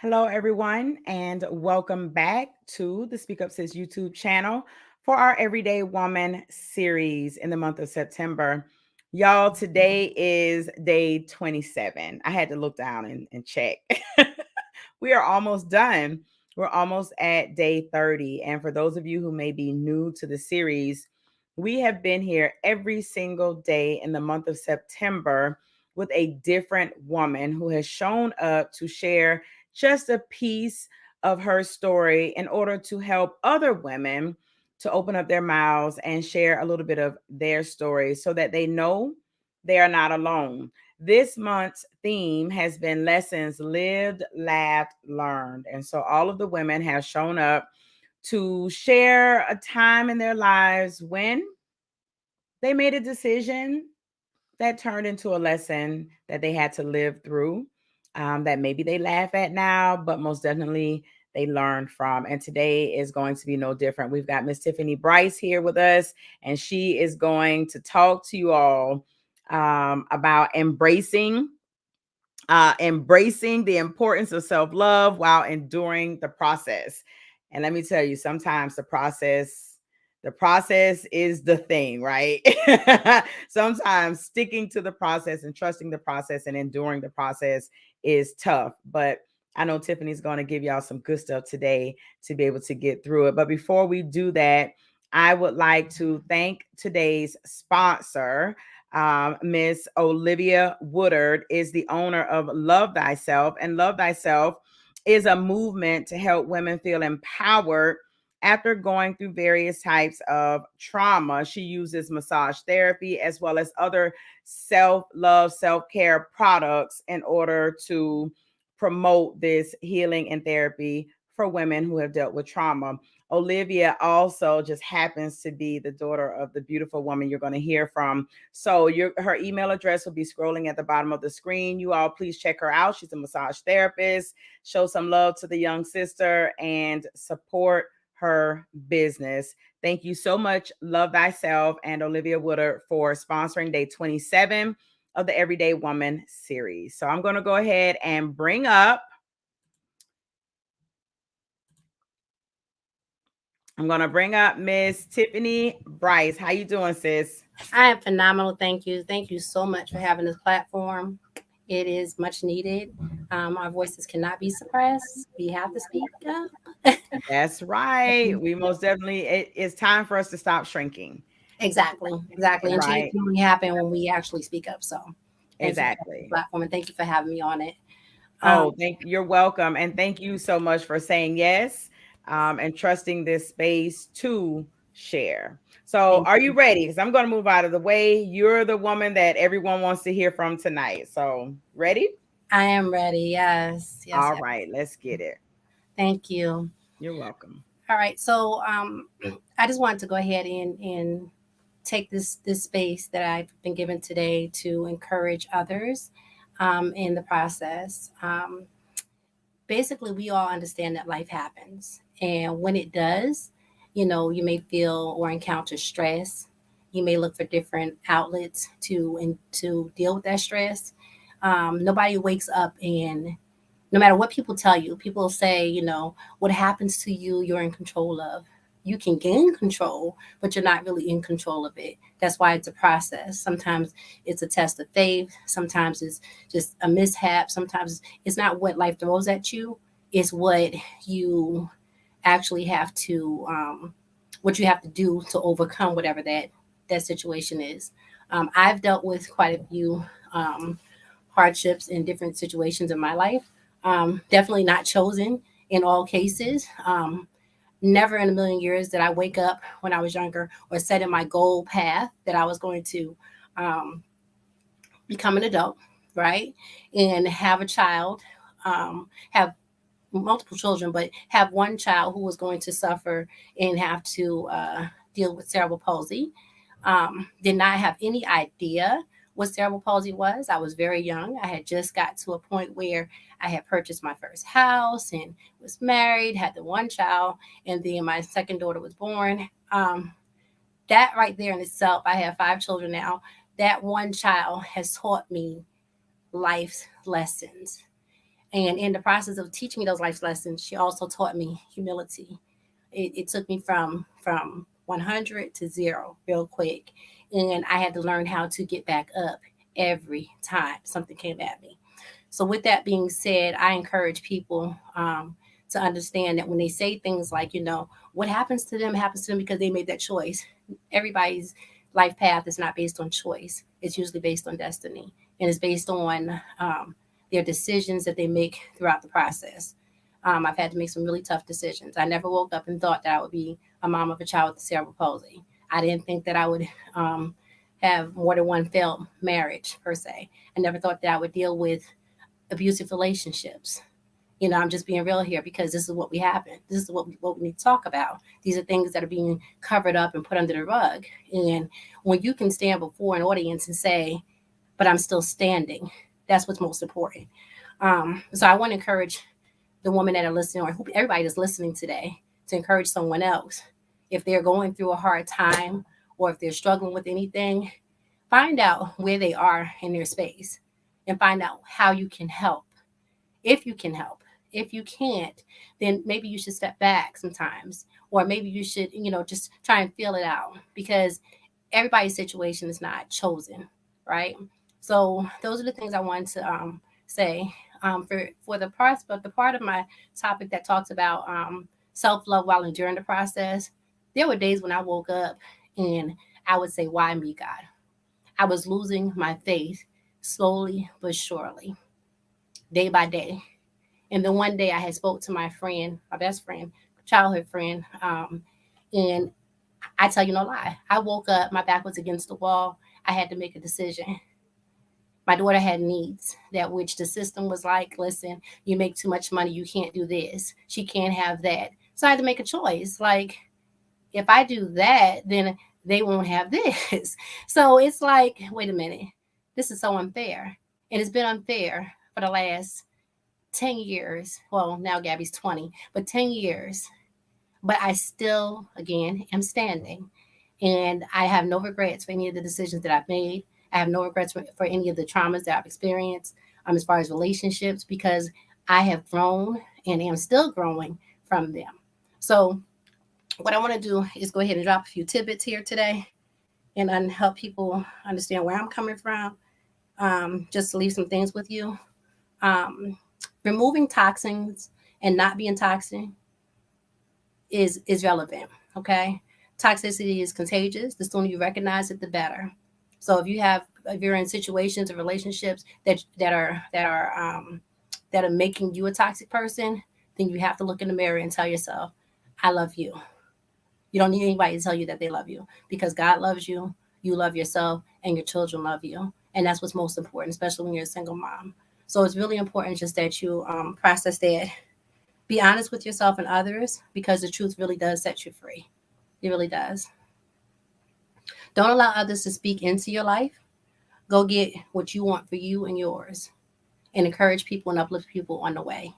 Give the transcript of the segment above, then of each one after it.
Hello, everyone, and welcome back to the Speak Up Sis YouTube channel for our Everyday Woman series in the month of September. Y'all, today is day 27. I had to look down and check. We are almost done. We're almost at day 30. And for those of you who may be new to the series, we have been here every single day in the month of September with a different woman who has shown up to share just a piece of her story in order to help other women to open up their mouths and share a little bit of their story so that they know they are not alone. This month's theme has been lessons lived, laughed, learned. And so all of the women have shown up to share a time in their lives when they made a decision that turned into a lesson that they had to live through, that maybe they laugh at now, but most definitely they learned from. And today is going to be no different. We've got Miss Tiffany Brice here with us, and she is going to talk to you all about embracing the importance of self-love while enduring the process. And let me tell you, sometimes the process is the thing, right? Sometimes sticking to the process and trusting the process and enduring the process is tough. But I know Tiffany's going to give y'all some good stuff today to be able to get through it. But before we do that, I would like to thank today's sponsor. Miss Olivia Woodard is the owner of Love Thyself, and Love Thyself is a movement to help women feel empowered after going through various types of trauma. She uses massage therapy as well as other self-love, self-care products in order to promote this healing and therapy for women who have dealt with trauma. Olivia also just happens to be the daughter of the beautiful woman you're going to hear from. So her email address will be scrolling at the bottom of the screen. You all please check her out. She's a massage therapist. Show some love to the young sister and support her business. Thank you so much, Love Thyself and Olivia Woodard, for sponsoring day 27 of the Everyday Woman series. So I'm going to go ahead and bring up Miss Tiffany Brice. How you doing, sis? I am phenomenal. Thank you. Thank you so much for having this platform. It is much needed. Our voices cannot be suppressed. We have to speak up. That's right. We most definitely, it's time for us to stop shrinking. Exactly. And change Right. can only happen when we actually speak up. So thank you for having the Exactly. platform and thank you for having me on it. Um, Oh, you're welcome. And thank you so much for saying yes, and trusting this space to share. So Thank are you you. ready? Because I'm going to move out of the way. You're the woman that everyone wants to hear from tonight. So ready? I am ready. Yes. All right, let's get it. Thank you. You're welcome. All right. So I just wanted to go ahead and take this space that I've been given today to encourage others in the process. Basically, we all understand that life happens, and when it does, you may feel or encounter stress. You may look for different outlets to deal with that stress. Nobody wakes up and no matter what people tell you, people say, what happens to you, you're in control of. You can gain control, but you're not really in control of it. That's why it's a process. Sometimes it's a test of faith. Sometimes it's just a mishap. Sometimes it's not what life throws at you. It's you actually have to, what you have to do to overcome whatever that situation is. I've dealt with quite a few hardships in different situations in my life. Definitely not chosen in all cases. Never in a million years did I wake up when I was younger or set in my goal path that I was going to um, become an adult, right? And have a child, have multiple children, but have one child who was going to suffer and have to deal with cerebral palsy. Did not have any idea what cerebral palsy was. I was very young. I had just got to a point where I had purchased my first house and was married, had the one child, and then my second daughter was born. That right there in itself, I have 5 children now. That one child has taught me life's lessons. And in the process of teaching me those life lessons, she also taught me humility. It took me from 100 to zero real quick, and I had to learn how to get back up every time something came at me. So, with that being said, I encourage people to understand that when they say things like, what happens to them because they made that choice. Everybody's life path is not based on choice, it's usually based on destiny, and it's based on their decisions that they make throughout the process. I've had to make some really tough decisions. I never woke up and thought that I would be a mom of a child with cerebral palsy. I didn't think that I would have more than one failed marriage, per se. I never thought that I would deal with abusive relationships. I'm just being real here because this is what we happen. This is what we need to talk about. These are things that are being covered up and put under the rug. And when you can stand before an audience and say, but I'm still standing, that's what's most important. So I want to encourage the women that are listening, or everybody that's listening today, to encourage someone else. If they're going through a hard time or if they're struggling with anything, find out where they are in their space and find out how you can help. If you can help. If you can't, then maybe you should step back sometimes, or maybe you should, just try and feel it out, because everybody's situation is not chosen, right? So those are the things I wanted to say. For the part of my topic that talks about self love while enduring the process, there were days when I woke up and I would say, "Why me, God?" I was losing my faith slowly but surely, day by day. And then one day I had spoke to my friend, my best friend, childhood friend, and I tell you no lie, I woke up, my back was against the wall. I had to make a decision. My daughter had needs that which the system was like, listen, you make too much money, you can't do this. She can't have that. So I had to make a choice. Like, if I do that, then they won't have this. So it's like, wait a minute, this is so unfair. And it's been unfair for the last 10 years. Well, now Gabby's 20, but 10 years. But I still, again, am standing. And I have no regrets for any of the decisions that I've made. I have no regrets for any of the traumas that I've experienced as far as relationships, because I have grown and am still growing from them. So, what I want to do is go ahead and drop a few tidbits here today and help people understand where I'm coming from, just to leave some things with you. Um, Removing toxins and not being toxic is relevant. Okay, toxicity is contagious. The sooner you recognize it, the better. So if you're in situations or relationships that are making you a toxic person, then you have to look in the mirror and tell yourself, I love you. You don't need anybody to tell you that they love you, because God loves you, you love yourself, and your children love you. And that's what's most important, especially when you're a single mom. So it's really important just that you process that. Be honest with yourself and others, because the truth really does set you free. It really does. Don't allow others to speak into your life. Go get what you want for you and yours, and encourage people and uplift people on the way,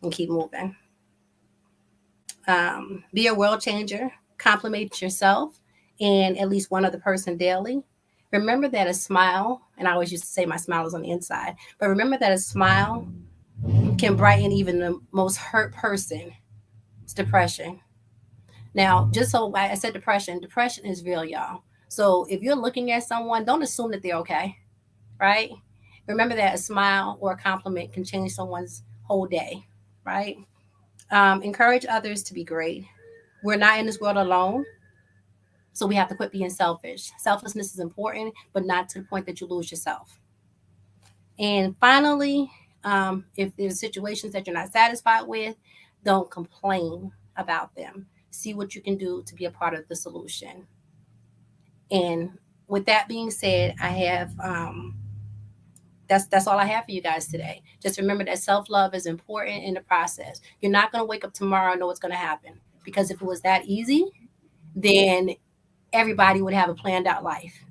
and keep moving. Be a world changer. Compliment yourself and at least one other person daily. Remember that a smile, and I always used to say my smile is on the inside, but remember that a smile can brighten even the most hurt person's depression. Now, just so I said depression is real, y'all. So if you're looking at someone, don't assume that they're okay, right? Remember that a smile or a compliment can change someone's whole day, right? Encourage others to be great. We're not in this world alone, so we have to quit being selfish. Selflessness is important, but not to the point that you lose yourself. And finally, if there's situations that you're not satisfied with, don't complain about them. See what you can do to be a part of the solution. And with that being said, I have that's all I have for you guys today. Just remember that self-love is important in the process. You're not going to wake up tomorrow and know what's going to happen, because if it was that easy, then everybody would have a planned out life,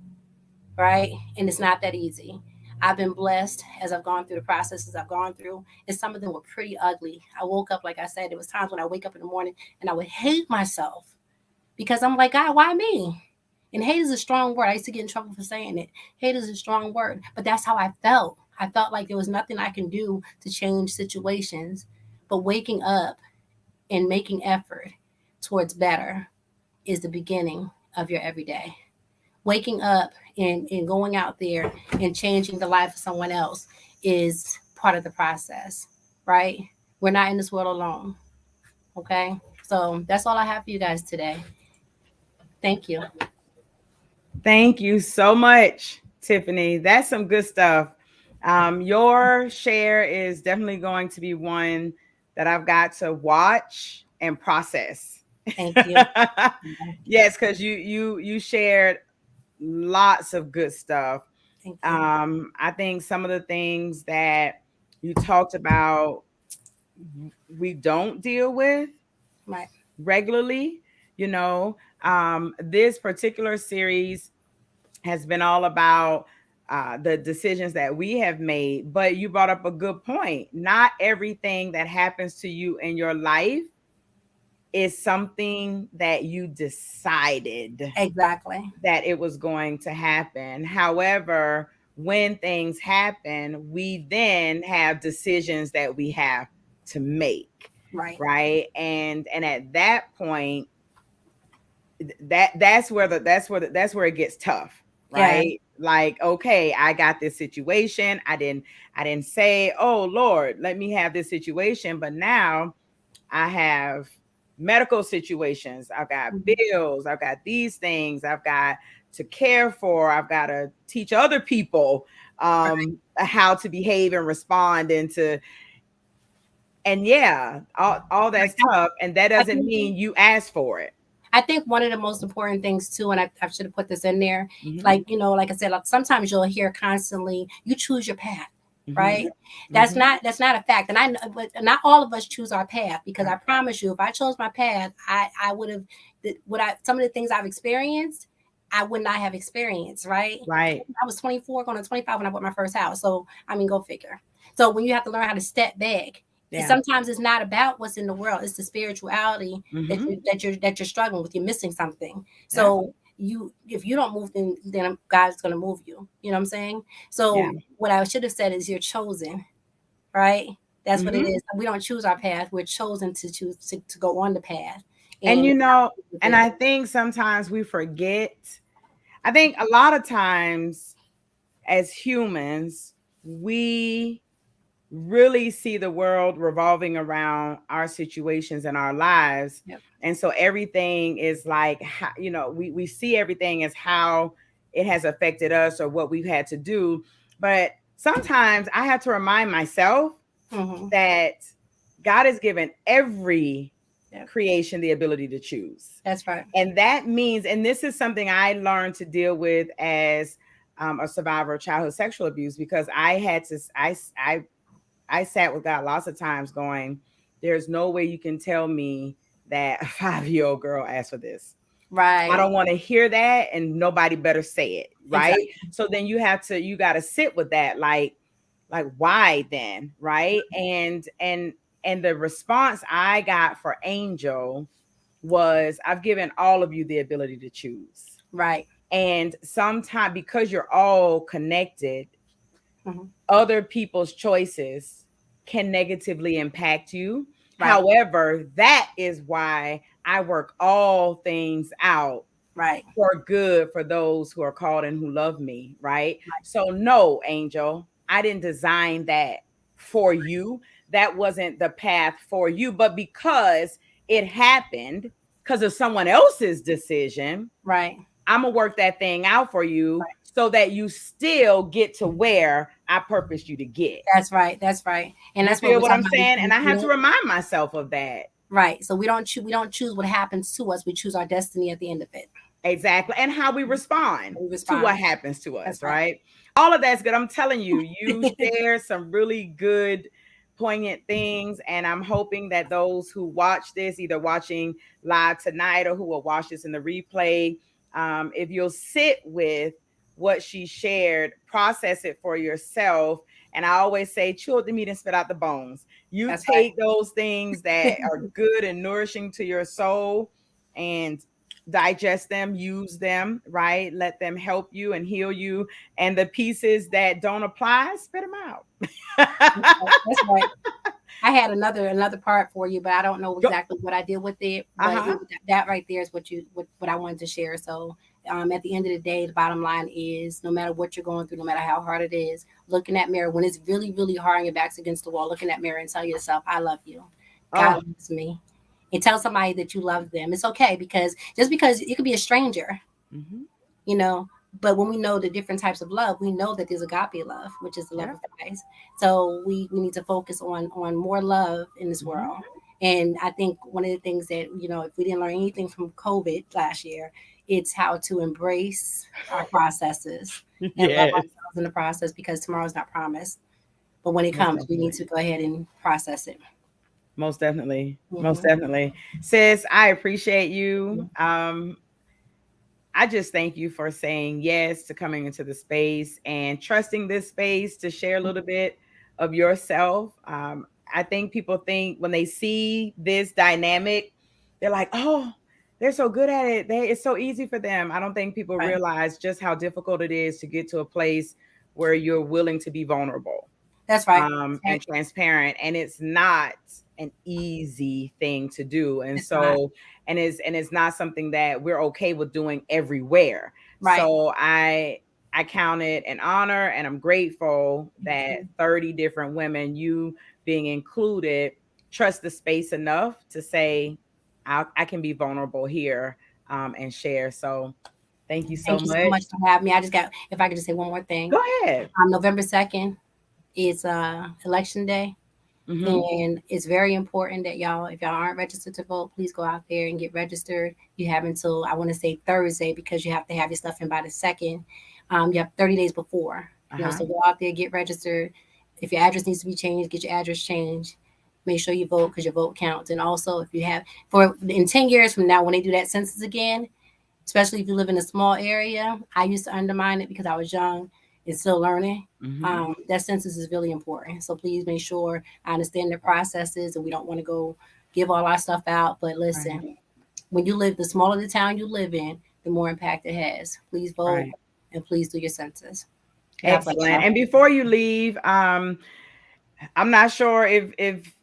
right? And it's not that easy. I've been blessed as I've gone through the processes I've gone through, and some of them were pretty ugly. I woke up, like I said, there was times when I wake up in the morning and I would hate myself, because I'm like, God, why me? And hate is a strong word. I used to get in trouble for saying it. Hate is a strong word, but that's how I felt. I felt like there was nothing I can do to change situations, but waking up and making effort towards better is the beginning of your everyday. Waking up and going out there and changing the life of someone else is part of the process, right? We're not in this world alone, okay? So that's all I have for you guys today. Thank you. Thank you so much, Tiffany. That's some good stuff. Your share is definitely going to be one that I've got to watch and process. Thank you. Yes, because you shared lots of good stuff. Thank you. I think some of the things that you talked about we don't deal with Right. regularly. You know, this particular series has been all about the decisions that we have made. But you brought up a good point. Not everything that happens to you in your life is something that you decided Exactly. that it was going to happen. However, when things happen, we then have decisions that we have to make, Right. right? And at that point, that's where it gets tough, Yeah. right? Like, okay, I got this situation. I didn't say, oh Lord, let me have this situation, but now I have medical situations. I've got Mhm. bills. I've got these things. I've got to care for. I've got to teach other people Right. how to behave and respond and yeah, all Right. that's tough. And that I doesn't think mean you asked for it. I think one of the most important things too, and I should have put this in there, Hmm. like like I said, like sometimes you'll hear constantly, "You choose your path," Hmm. right? Hmm. That's not a fact, and I know, but not all of us choose our path because I promise you, if I chose my path, I would have what I some of the things I've experienced, I would not have experienced, right? Right. I was 24, going to 25 when I bought my first house, so I mean, go figure. So when you have to learn how to step back, Yeah. sometimes it's not about what's in the world; it's the spirituality Hmm. that you're struggling with. You're missing something. Yeah. So if you don't move, then God's going to move you. You know what I'm saying? Yeah. So what I should have said is you're chosen, right? That's what it Hmm. is. We don't choose our path. We're chosen to choose to go on the path And and with and it. I think sometimes we forget. I think a lot of times as humans, we really see the world revolving around our situations and our lives. Yep. And so everything is like, we see everything as how it has affected us or what we've had to do. But sometimes I have to remind myself Mm-hmm. that God has given every Yep. creation the ability to choose. That's right. And that means, and this is something I learned to deal with as a survivor of childhood sexual abuse, because I had to, I sat with God lots of times going, there's no way you can tell me that a 5-year-old girl asked for this. I Right. don't want to hear that, and nobody better say it, right? Exactly. So then you got to sit with that, like why then, right? And the response I got for Angel was, I've given all of you the ability to choose. Right. And sometimes, because you're all connected, Mm-hmm. other people's choices can negatively impact you. Right. However, that is why I work all things out Right. for good for those who are called and who love me, right? Right. So, no, Angel, I didn't design that for you. That wasn't the path for you. But because it happened because of someone else's decision, Right. I'm gonna work that thing out for you Right. so that you still get to where I purposed you to get. That's right. That's right. And You that's what feel we're what I'm talking saying? And I have about. to remind myself of that. Right. So we don't choose what happens to us. We choose our destiny at the end of it. Exactly. And how we respond We to respond. what happens to That's us, right. right? All of that's good. I'm telling you, you share some really good, poignant things. And I'm hoping that those who watch this, either watching live tonight or who will watch this in the replay, if you'll sit with what she shared, process it for yourself. And I always say, chew the meat and spit out the bones. You That's right. take those things that are good and nourishing to your soul and digest them, use them, right? Let them help you and heal you. And the pieces that don't apply, spit them out. That's right. I had another part for you, but I don't know Go. exactly what I did with it. But Uh-huh. that right there is what I wanted to share. So at the end of the day, the bottom line is no matter what you're going through, no matter how hard it is, looking at mirror when it's really really hard and your back's against the wall, looking at mirror and tell yourself, "I love you. God Oh. loves me." And tell somebody that you love them. It's okay because just because it could be a stranger, Mm-hmm. you know. But when we know the different types of love, we know that there's agape love, which is the love Yeah. of Christ. So we need to focus on more love in this Mm-hmm. world. And I think one of the things that, if we didn't learn anything from COVID last year, it's how to embrace our processes and love Yes. ourselves in the process, because tomorrow's not promised. But when it Most comes, we need definitely. to go ahead and process it. Most definitely. Most Hmm. definitely. Sis, I appreciate you. I just thank you for saying yes to coming into the space and trusting this space to share a little bit of yourself. I think people think when they see this dynamic, they're like, oh, they're so good at it. It's so easy for them. I don't think people Right. realize just how difficult it is to get to a place where you're willing to be vulnerable That's right. That's and right. transparent, and it's not an easy thing to do. And It's not. so and it's not something that we're okay with doing everywhere. Right. So I count it an honor, and I'm grateful that 30 different women, you being included, trust the space enough to say I can be vulnerable here, and share. So thank you so Thank you so much. much for having me. I just got, if I could just say one more thing. Go ahead. November 2nd is election day. Hmm. And it's very important that y'all, if y'all aren't registered to vote, please go out there and get registered. You have until, I want to say Thursday, because you have to have your stuff in by the second. You have 30 days before, Uh-huh. so go out there, get registered. If your address needs to be changed, get your address changed. Make sure you vote, because your vote counts. And also, if you have, for in 10 years from now, when they do that census again, especially if you live in a small area. I used to undermine it because I was young and still learning. Hmm. That census is really important. So please make sure I understand the processes, and we don't want to go give all our stuff out. But listen, Right. when you live, the smaller the town you live in, the more impact it has. Please vote, Right. and please do your census. God bless Excellent. y'all. And before you leave, I'm not sure if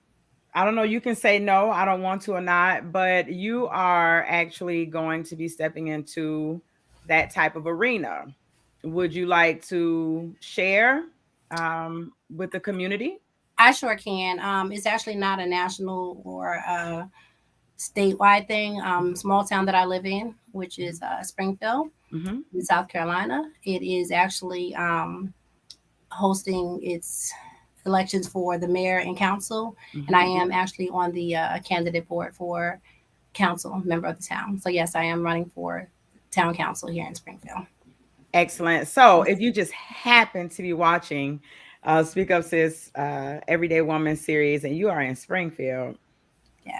I don't know, you can say no, I don't want to or not, but you are actually going to be stepping into that type of arena. Would you like to share with the community? I sure can. It's actually not a national or statewide thing. Small town that I live in, which is Springfield Mm-hmm. in South Carolina. It is actually hosting its elections for the mayor and council, and I Mm-hmm. am actually on the candidate board for council member of the town. So yes, I am running for town council here in Springfield. Excellent. So, if you just happen to be watching Speak Up Sis Everyday Woman series and you are in Springfield,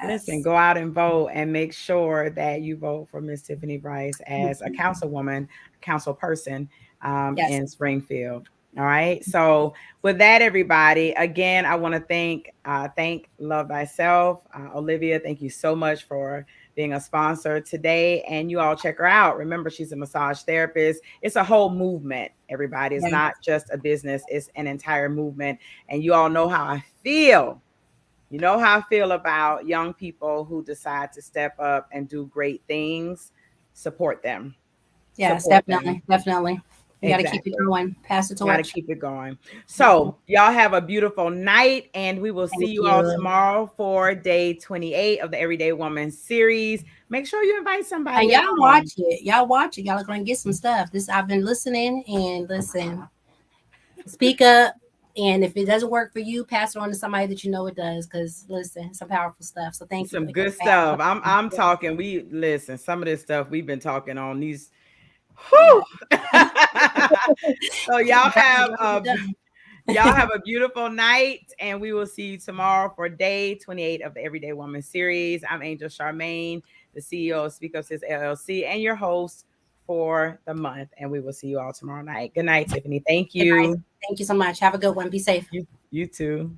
listen, Yes, go out and vote and make sure that you vote for Miss Tiffany Brice as a councilwoman, council person yes, in Springfield. All right. So with that, everybody, again, I want to thank Love Thyself, Olivia. Thank you so much for being a sponsor today, and you all check her out. Remember, she's a massage therapist. It's a whole movement. Everybody, it's yeah, not just a business; it's an entire movement. And you all know how I feel. You know how I feel about young people who decide to step up and do great things. Support them. yes, Support them. definitely, definitely. We got to keep it Exactly. going. Pass the Got to torch. keep it going. Mhm. So, y'all have a beautiful night, and we will see Thank you all you. tomorrow for day 28 of the Everyday Woman series. Make sure you invite And somebody y'all along. watch it. Y'all watch it. Y'all are gonna get some stuff. This I've been listening and listen. Speak up. And if it doesn't work for you, pass it on to somebody that you know it does. Because listen, some powerful stuff. So thank you Some again good for having stuff. I'm me. talking. We listen. Some of this stuff we've been talking on these. Yeah. Whew. So y'all have a Done. y'all have a beautiful night, and we will see you tomorrow for day 28 of the Everyday Woman series. I'm Angel Charmaine, the CEO of Speak Up Sis LLC, and your host for the month. And we will see you all tomorrow night. Good night, Tiffany. Thank Hey, bye. you. Thank you so much. Have a good one. Be safe. You too.